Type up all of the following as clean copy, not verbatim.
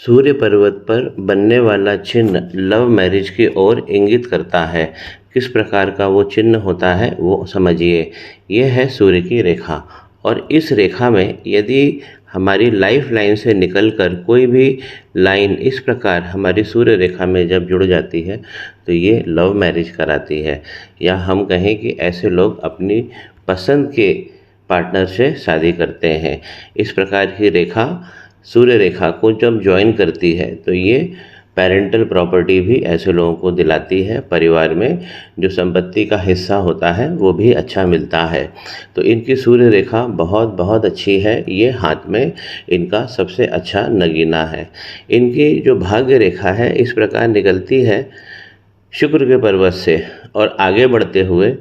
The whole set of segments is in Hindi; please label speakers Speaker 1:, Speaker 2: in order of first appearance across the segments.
Speaker 1: सूर्य पर्वत पर बनने वाला चिन्ह लव मैरिज की ओर इंगित करता है। किस प्रकार का वो चिन्ह होता है वो समझिए। यह है सूर्य की रेखा और इस रेखा में यदि हमारी लाइफ लाइन से निकलकर कोई भी लाइन इस प्रकार हमारी सूर्य रेखा में जब जुड़ जाती है तो ये लव मैरिज कराती है, या हम कहें कि ऐसे लोग अपनी पसंद के पार्टनर से शादी करते हैं। इस प्रकार की रेखा सूर्य रेखा को जब ज्वाइन करती है तो ये पेरेंटल प्रॉपर्टी भी ऐसे लोगों को दिलाती है। परिवार में जो संपत्ति का हिस्सा होता है वो भी अच्छा मिलता है। तो इनकी सूर्य रेखा बहुत बहुत अच्छी है। ये हाथ में इनका सबसे अच्छा नगीना है। इनकी जो भाग्य रेखा है इस प्रकार निकलती है शुक्र के पर्वत से और आगे बढ़ते हुए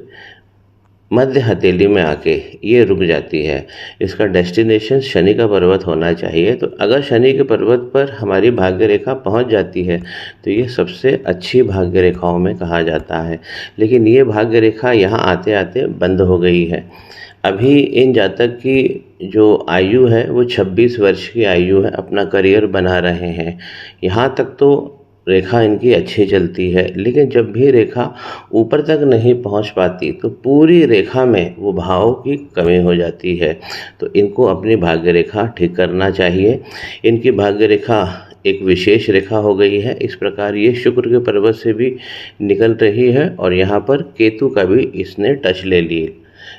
Speaker 1: मध्य हथेली में आके ये रुक जाती है। इसका डेस्टिनेशन शनि का पर्वत होना चाहिए। तो अगर शनि के पर्वत पर हमारी भाग्य रेखा पहुंच जाती है तो ये सबसे अच्छी भाग्य रेखाओं में कहा जाता है। लेकिन ये भाग्य रेखा यहाँ आते आते बंद हो गई है। अभी इन जातक की जो आयु है वो 26 वर्ष की आयु है, अपना करियर बना रहे हैं। यहाँ तक तो रेखा इनकी अच्छी चलती है, लेकिन जब भी रेखा ऊपर तक नहीं पहुंच पाती तो पूरी रेखा में वो भाव की कमी हो जाती है। तो इनको अपनी भाग्य रेखा ठीक करना चाहिए। इनकी भाग्य रेखा एक विशेष रेखा हो गई है। इस प्रकार ये शुक्र के पर्वत से भी निकल रही है और यहाँ पर केतु का भी इसने टच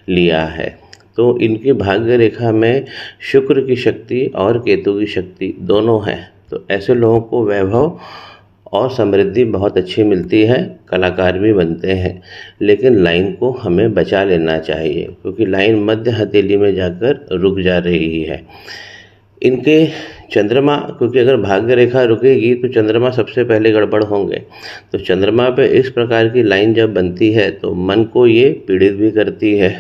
Speaker 1: लिया है। तो इनकी भाग्य रेखा में शुक्र की शक्ति और केतु की शक्ति दोनों है। तो ऐसे लोगों को वैभव और समृद्धि बहुत अच्छी मिलती है, कलाकार भी बनते हैं। लेकिन लाइन को हमें बचा लेना चाहिए क्योंकि लाइन मध्य हथेली में जाकर रुक जा रही है। इनके चंद्रमा, क्योंकि अगर भाग्य रेखा रुकेगी तो चंद्रमा सबसे पहले गड़बड़ होंगे। तो चंद्रमा पे इस प्रकार की लाइन जब बनती है तो मन को ये पीड़ित भी करती है।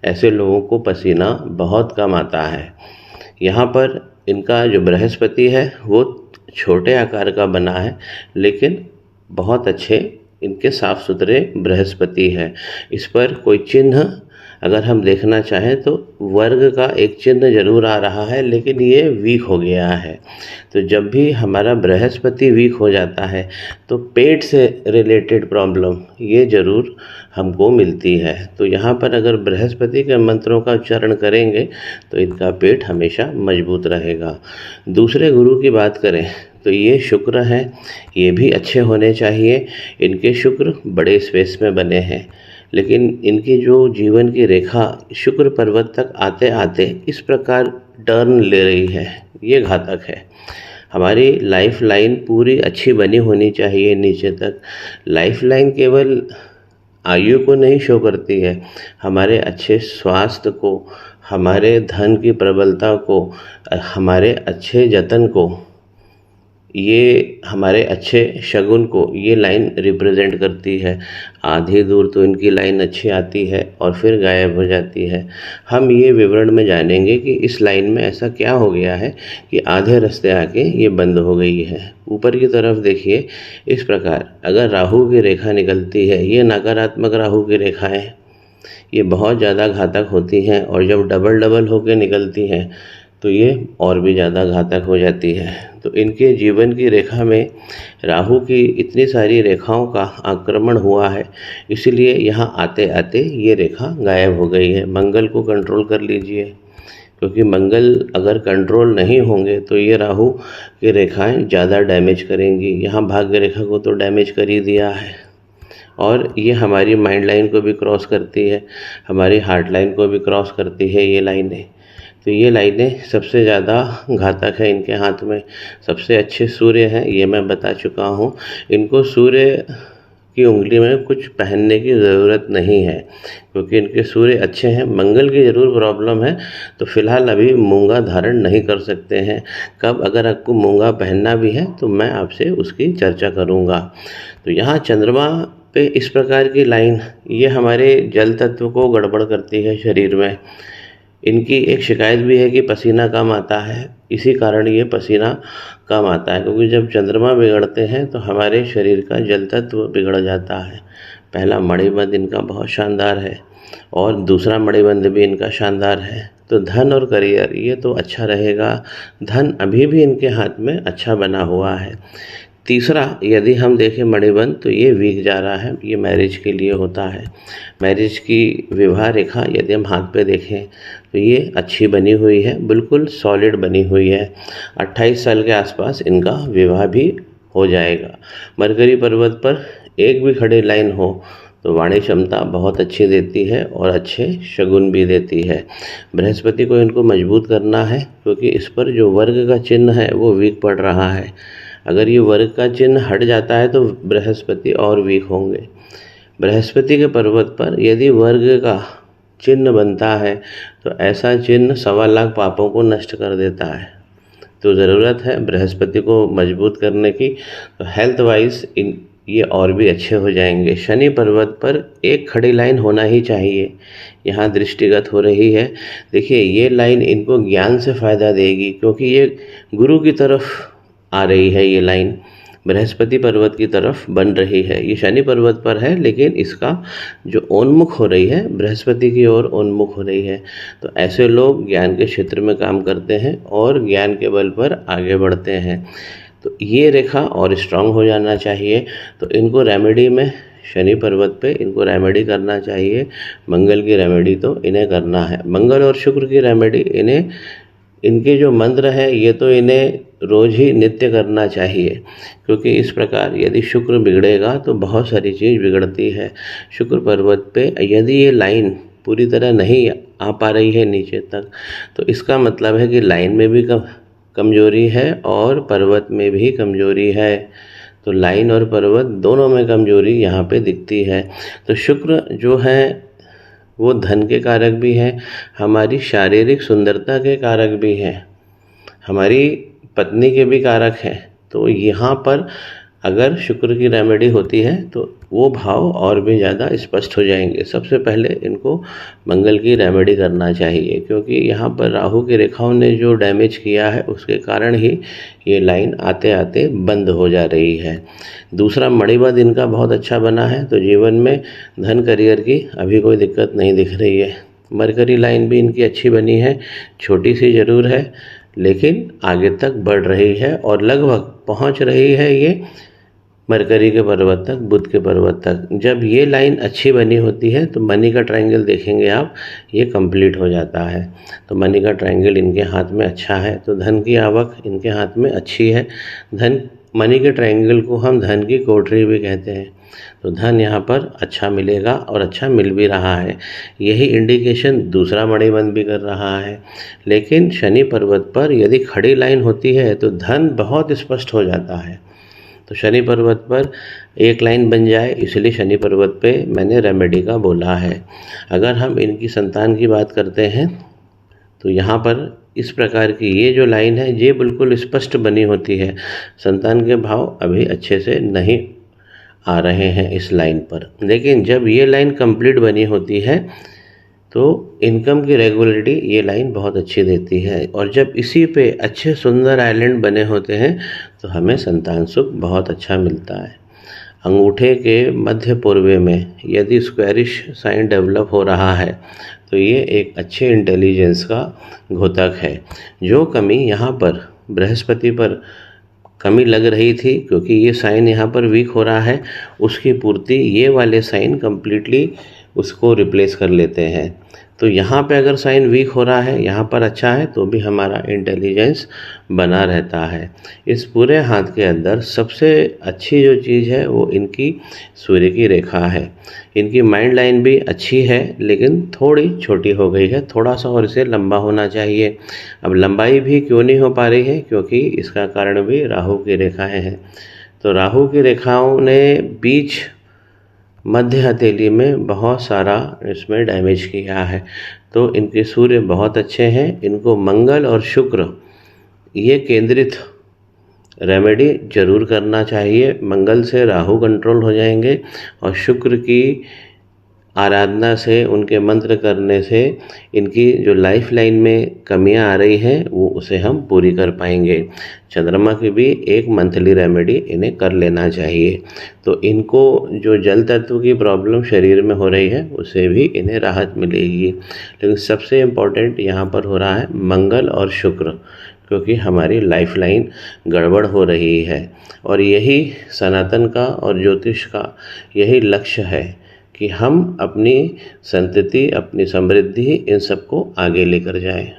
Speaker 1: ऐसे लोगों को पसीना बहुत कम आता है। यहाँ पर इनका जो बृहस्पति है वो छोटे आकार का बना है, लेकिन बहुत अच्छे इनके साफ सुथरे बृहस्पति है। इस पर कोई चिन्ह अगर हम देखना चाहें तो वर्ग का एक चिन्ह जरूर आ रहा है, लेकिन ये वीक हो गया है। तो जब भी हमारा बृहस्पति वीक हो जाता है तो पेट से रिलेटेड प्रॉब्लम ये जरूर हमको मिलती है। तो यहाँ पर अगर बृहस्पति के मंत्रों का उच्चारण करेंगे तो इनका पेट हमेशा मजबूत रहेगा। दूसरे गुरु की बात करें तो ये शुक्र हैं, ये भी अच्छे होने चाहिए। इनके शुक्र बड़े स्पेस में बने हैं, लेकिन इनकी जो जीवन की रेखा शुक्र पर्वत तक आते आते इस प्रकार टर्न ले रही है, ये घातक है। हमारी लाइफ लाइन पूरी अच्छी बनी होनी चाहिए नीचे तक। लाइफ लाइन केवल आयु को नहीं शो करती है, हमारे अच्छे स्वास्थ्य को, हमारे धन की प्रबलता को, हमारे अच्छे जतन को, ये हमारे अच्छे शगुन को ये लाइन रिप्रेजेंट करती है। आधी दूर तो इनकी लाइन अच्छी आती है और फिर गायब हो जाती है। हम ये विवरण में जानेंगे कि इस लाइन में ऐसा क्या हो गया है कि आधे रास्ते आके ये बंद हो गई है। ऊपर की तरफ देखिए, इस प्रकार अगर राहु की रेखा निकलती है, ये नकारात्मक राहु की रेखाएं ये बहुत ज़्यादा घातक होती हैं और जब डबल डबल होकर निकलती हैं तो ये और भी ज़्यादा घातक हो जाती है। तो इनके जीवन की रेखा में राहु की इतनी सारी रेखाओं का आक्रमण हुआ है, इसलिए यहाँ आते आते ये रेखा गायब हो गई है। मंगल को कंट्रोल कर लीजिए, क्योंकि मंगल अगर कंट्रोल नहीं होंगे तो ये राहु की रेखाएं ज़्यादा डैमेज करेंगी। यहाँ भाग्य रेखा को तो डैमेज कर ही दिया है और ये हमारी माइंड लाइन को भी क्रॉस करती है, हमारी हार्ट लाइन को भी क्रॉस करती है ये लाइनें। तो ये लाइनें सबसे ज़्यादा घातक है इनके हाथ में। सबसे अच्छे सूर्य हैं ये मैं बता चुका हूँ। इनको सूर्य की उंगली में कुछ पहनने की ज़रूरत नहीं है क्योंकि इनके सूर्य अच्छे हैं। मंगल की ज़रूर प्रॉब्लम है, तो फिलहाल अभी मूंगा धारण नहीं कर सकते हैं। कब अगर आपको मूंगा पहनना भी है तो मैं आपसे उसकी चर्चा करूँगा। तो यहाँ चंद्रमा पे इस प्रकार की लाइन ये हमारे जल तत्व को गड़बड़ करती है शरीर में। इनकी एक शिकायत भी है कि पसीना कम आता है, इसी कारण ये पसीना कम आता है क्योंकि जब चंद्रमा बिगड़ते हैं तो हमारे शरीर का जल तत्व बिगड़ जाता है। पहला मणिबंध इनका बहुत शानदार है। और दूसरा मणिबंध भी इनका शानदार है। तो धन और करियर ये तो अच्छा रहेगा, धन अभी भी इनके हाथ में अच्छा बना हुआ है। तीसरा यदि हम देखें मणिबंध तो ये वीक जा रहा है, ये मैरिज के लिए होता है। मैरिज की विवाह रेखा यदि हम हाथ पे देखें तो ये अच्छी बनी हुई है, बिल्कुल सॉलिड बनी हुई है। 28 साल के आसपास इनका विवाह भी हो जाएगा। मरकरी पर्वत पर एक भी खड़ी लाइन हो तो वाणी क्षमता बहुत अच्छी देती है और अच्छे शगुन भी देती है। बृहस्पति को इनको मजबूत करना है क्योंकि इस पर जो वर्ग का चिन्ह है वो वीक पड़ रहा है। अगर ये वर्ग का चिन्ह हट जाता है तो बृहस्पति और वीक होंगे। बृहस्पति के पर्वत पर यदि वर्ग का चिन्ह बनता है तो ऐसा चिन्ह 1.25 लाख पापों को नष्ट कर देता है। तो ज़रूरत है बृहस्पति को मजबूत करने की। तो हेल्थ वाइज ये और भी अच्छे हो जाएंगे। शनि पर्वत पर एक खड़ी लाइन होना ही चाहिए, यहाँ दृष्टिगत हो रही है। देखिए ये लाइन इनको ज्ञान से फ़ायदा देगी क्योंकि ये गुरु की तरफ आ रही है। ये लाइन बृहस्पति पर्वत की तरफ बन रही है। ये शनि पर्वत पर है लेकिन इसका जो उन्मुख हो रही है बृहस्पति की ओर उन्मुख हो रही है। तो ऐसे लोग ज्ञान के क्षेत्र में काम करते हैं और ज्ञान के बल पर आगे बढ़ते हैं। तो ये रेखा और स्ट्रांग हो जाना चाहिए। तो इनको रेमेडी में शनि पर्वत पे इनको रेमेडी करना चाहिए। मंगल की रेमेडी तो इन्हें करना है। मंगल और शुक्र की रेमेडी इन्हें, इनके जो मंत्र हैं ये तो इन्हें रोज़ ही नित्य करना चाहिए क्योंकि इस प्रकार यदि शुक्र बिगड़ेगा तो बहुत सारी चीज़ बिगड़ती है। शुक्र पर्वत पे यदि ये लाइन पूरी तरह नहीं आ पा रही है नीचे तक तो इसका मतलब है कि लाइन में भी कमजोरी है और पर्वत में भी कमजोरी है। तो लाइन और पर्वत दोनों में कमजोरी यहाँ पे दिखती है। तो शुक्र जो है वो धन के कारक भी हैं, हमारी शारीरिक सुंदरता के कारक भी हैं, हमारी पत्नी के भी कारक हैं। तो यहाँ पर अगर शुक्र की रेमेडी होती है तो वो भाव और भी ज़्यादा स्पष्ट हो जाएंगे। सबसे पहले इनको मंगल की रेमेडी करना चाहिए क्योंकि यहाँ पर राहु की रेखाओं ने जो डैमेज किया है उसके कारण ही ये लाइन आते आते बंद हो जा रही है। दूसरा मणिबंध इनका बहुत अच्छा बना है तो जीवन में धन करियर की अभी कोई दिक्कत नहीं दिख रही है। मरकरी लाइन भी इनकी अच्छी बनी है, छोटी सी ज़रूर है लेकिन आगे तक बढ़ रही है और लगभग पहुंच रही है ये मरकरी के पर्वत तक, बुध के पर्वत तक। जब ये लाइन अच्छी बनी होती है तो मनी का ट्रायंगल देखेंगे आप, ये कंप्लीट हो जाता है। तो मनी का ट्रायंगल इनके हाथ में अच्छा है तो धन की आवक इनके हाथ में अच्छी है। मनी के ट्रायंगल को हम धन की कोठरी भी कहते हैं। तो धन यहाँ पर अच्छा मिलेगा और अच्छा मिल भी रहा है। यही इंडिकेशन दूसरा मणिबंध भी कर रहा है। लेकिन शनि पर्वत पर यदि खड़ी लाइन होती है तो धन बहुत स्पष्ट हो जाता है। तो शनि पर्वत पर एक लाइन बन जाए, इसलिए शनि पर्वत पे मैंने रेमेडी का बोला है। अगर हम इनकी संतान की बात करते हैं तो यहाँ पर इस प्रकार की ये जो लाइन है ये बिल्कुल स्पष्ट बनी होती है। संतान के भाव अभी अच्छे से नहीं आ रहे हैं इस लाइन पर, लेकिन जब ये लाइन कंप्लीट बनी होती है तो इनकम की रेगुलरिटी ये लाइन बहुत अच्छी देती है। और जब इसी पे अच्छे सुंदर आइलैंड बने होते हैं तो हमें संतान सुख बहुत अच्छा मिलता है। अंगूठे के मध्य पूर्व में यदि स्क्वेरिश साइन डेवलप हो रहा है तो ये एक अच्छे इंटेलिजेंस का घोतक है। जो कमी यहाँ पर बृहस्पति पर कमी लग रही थी क्योंकि ये साइन यहाँ पर वीक हो रहा है, उसकी पूर्ति ये वाले साइन कम्प्लीटली उसको रिप्लेस कर लेते हैं। तो यहाँ पे अगर साइन वीक हो रहा है, यहाँ पर अच्छा है तो भी हमारा इंटेलिजेंस बना रहता है। इस पूरे हाथ के अंदर सबसे अच्छी जो चीज़ है वो इनकी सूर्य की रेखा है। इनकी माइंड लाइन भी अच्छी है लेकिन थोड़ी छोटी हो गई है, थोड़ा सा और इसे लंबा होना चाहिए। अब लंबाई भी क्यों नहीं हो पा रही है, क्योंकि इसका कारण भी राहु की रेखाएँ हैं। तो राहु की रेखाओं ने बीच मध्य हथेली में बहुत सारा इसमें डैमेज किया है। तो इनके सूर्य बहुत अच्छे हैं, इनको मंगल और शुक्र ये केंद्रित रेमेडी जरूर करना चाहिए। मंगल से राहु कंट्रोल हो जाएंगे और शुक्र की आराधना से, उनके मंत्र करने से इनकी जो लाइफ लाइन में कमियां आ रही हैं वो उसे हम पूरी कर पाएंगे। चंद्रमा की भी एक मंथली रेमेडी इन्हें कर लेना चाहिए, तो इनको जो जल तत्व की प्रॉब्लम शरीर में हो रही है उससे भी इन्हें राहत मिलेगी। लेकिन सबसे इम्पोर्टेंट यहाँ पर हो रहा है मंगल और शुक्र, क्योंकि हमारी लाइफ लाइन गड़बड़ हो रही है। और यही सनातन का और ज्योतिष का यही लक्ष्य है कि हम अपनी संतति, अपनी समृद्धि, इन सबको आगे लेकर जाएं।